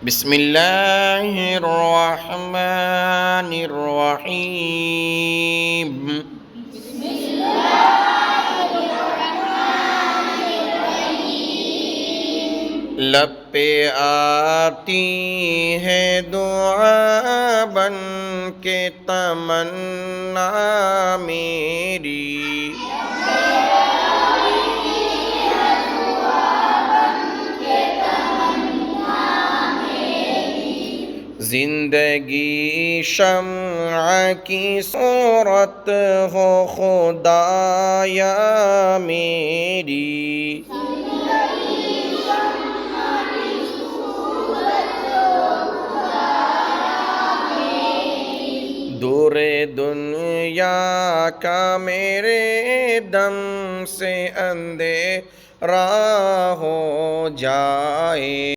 बिस्मिल्लाहिर रहमानिर रहीम। लब पे आती है दुआ बन के तमन्ना मेरी। जिंदगी शम्अ की सूरत हो खुदाया मेरी। दूरे दुनिया का मेरे दम से अंधेरा हो जाए।